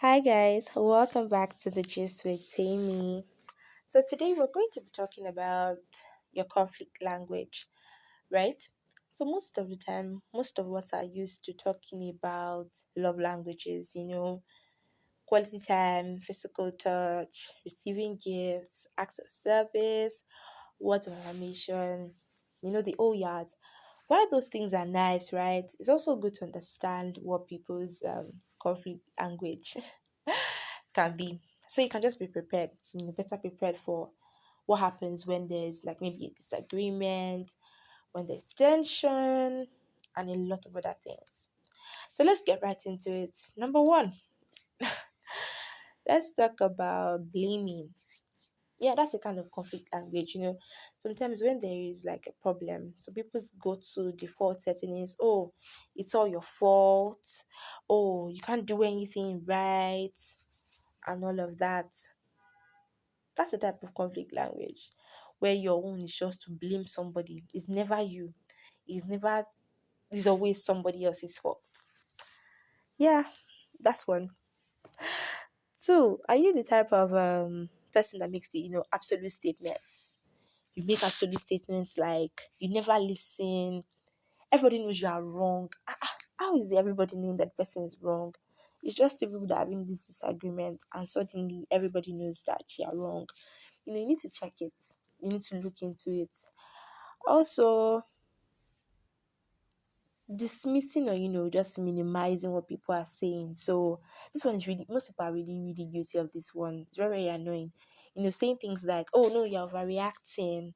Hi guys, welcome back to the Gist with Tammy. So today we're going to be talking about your conflict language, right? So most of the time, most of us are used to talking about love languages, quality time, physical touch, receiving gifts, acts of service, words of affirmation, the old yards. While those things are nice, right? It's also good to understand what people's conflict language can be. So you can just be prepared, better prepared for what happens when there's like maybe a disagreement, when there's tension, and a lot of other things. So let's get right into it. Number one, let's talk about blaming. Yeah, that's a kind of conflict language, Sometimes when there is like a problem, so people go to default settings. Oh, it's all your fault. Oh, you can't do anything right, and all of that. That's the type of conflict language where your own is just to blame somebody. It's never you. It's never. It's always somebody else's fault. Yeah, that's one. Two, are you the type of person that makes the absolute statements? You make absolute statements like you never listen. Everybody knows you are wrong. How is everybody knowing that person is wrong? It's just two people that are having this disagreement, and suddenly everybody knows that you are wrong. You need to check it. You need to look into it. Also, dismissing or just minimizing what people are saying. So this one is really, most people are really really guilty of this one. It's very very annoying. Saying things like, oh no, you're overreacting.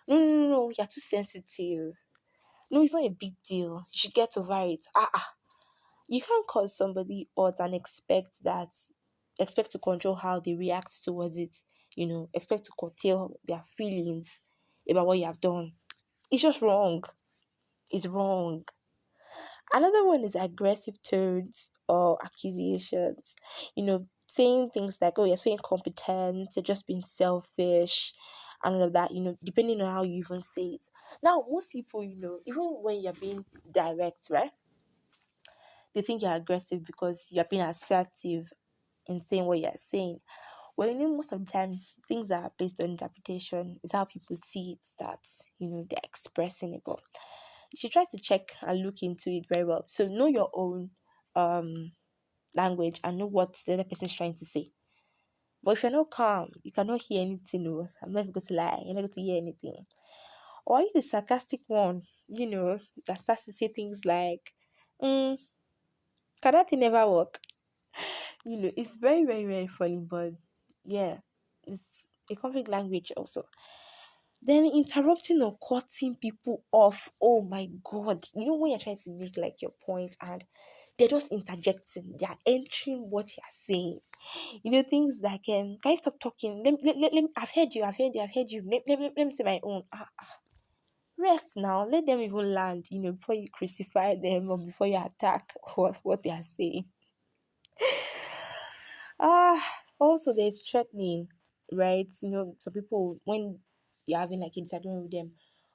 No, no, no, no, you're too sensitive. No, it's not a big deal, you should get over it. You can't call somebody out and expect to control how they react towards it. Expect to curtail their feelings about what you have done. It's just wrong. It's wrong. Another one is aggressive tones or accusations. Saying things like, oh, you're so incompetent, you're just being selfish, and all of that, depending on how you even say it. Now, most people, even when you're being direct, right, they think you're aggressive because you're being assertive in saying what you're saying. Well, most of the time, things are based on interpretation. It's how people see it that, they're expressing it. But you should try to check and look into it very well. So know your own um language and know what the other person is trying to say. But if you're not calm, you cannot hear anything. No, I'm not going to lie. You're not going to hear anything. Or you the sarcastic one, that starts to say things like, can that thing never work? It's very, very, very funny, but yeah, it's a conflict language also. Then interrupting or cutting people off. Oh my god. When you're trying to make like your point and they're just interjecting, they're entering what you're saying. Things like can you stop talking? I've heard you, I've heard you. Let me say my own. Rest now. Let them even land, before you crucify them or before you attack what they are saying. Also there's threatening, right? Some people, when you're having like a disagreement with them,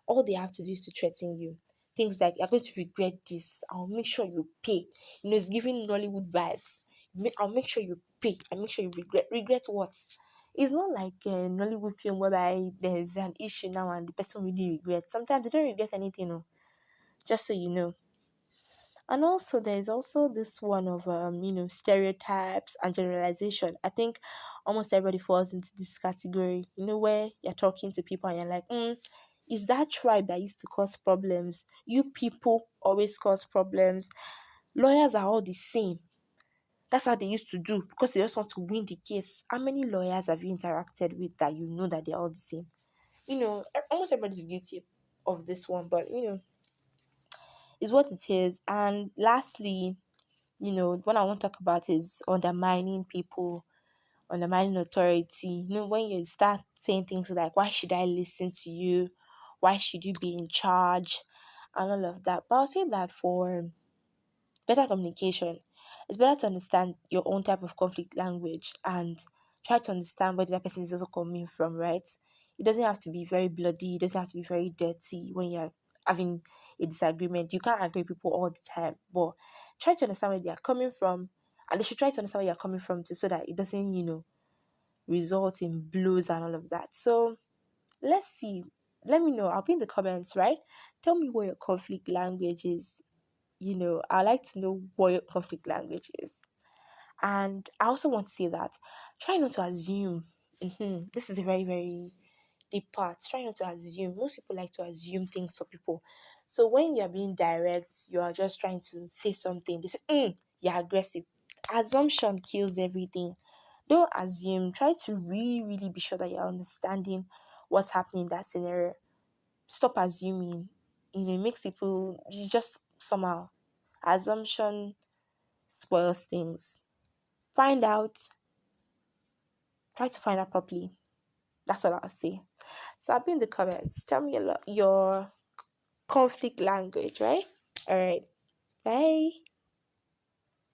all they have to do is to threaten you. Things like, you're going to regret this, I'll make sure you pay. It's giving Nollywood vibes. I'll make sure you pay, I'll make sure you regret what? It's not like a Nollywood film whereby there's an issue now and the person really regrets. Sometimes they don't regret anything, no. Just so you know. And also, there's also this one of stereotypes and generalization. I think almost everybody falls into this category. Where you're talking to people and you're like, is that tribe that used to cause problems? You people always cause problems. Lawyers are all the same. That's how they used to do because they just want to win the case. How many lawyers have you interacted with that you know that they're all the same? Almost everybody's guilty of this one, but is what it is. And lastly, what I want to talk about is undermining people, undermining authority. When you start saying things like, why should I listen to you? Why should you be in charge? And all of that. But I'll say that for better communication, it's better to understand your own type of conflict language and try to understand where the other person is also coming from, right? It doesn't have to be very bloody, it doesn't have to be very dirty when you're having a disagreement. You can't agree with people all the time, but try to understand where they are coming from And they should try to understand where you're coming from too, so that it doesn't, result in blows and all of that. So let's see. Let me know. I'll be in the comments, right? Tell me what your conflict language is. I like to know what your conflict language is. And I also want to say that try not to assume. This is a very, very deep part. Try not to assume. Most people like to assume things for people. So when you're being direct, you are just trying to say something. They say, you're aggressive. Assumption kills everything. Don't assume. Try to really, really be sure that you're understanding what's happening in that scenario. Stop assuming. It makes people you just somehow assumption spoils things. Find out. Try to find out properly. That's all I'll say. So I'll be in the comments. Tell me your conflict language, right? All right. Bye.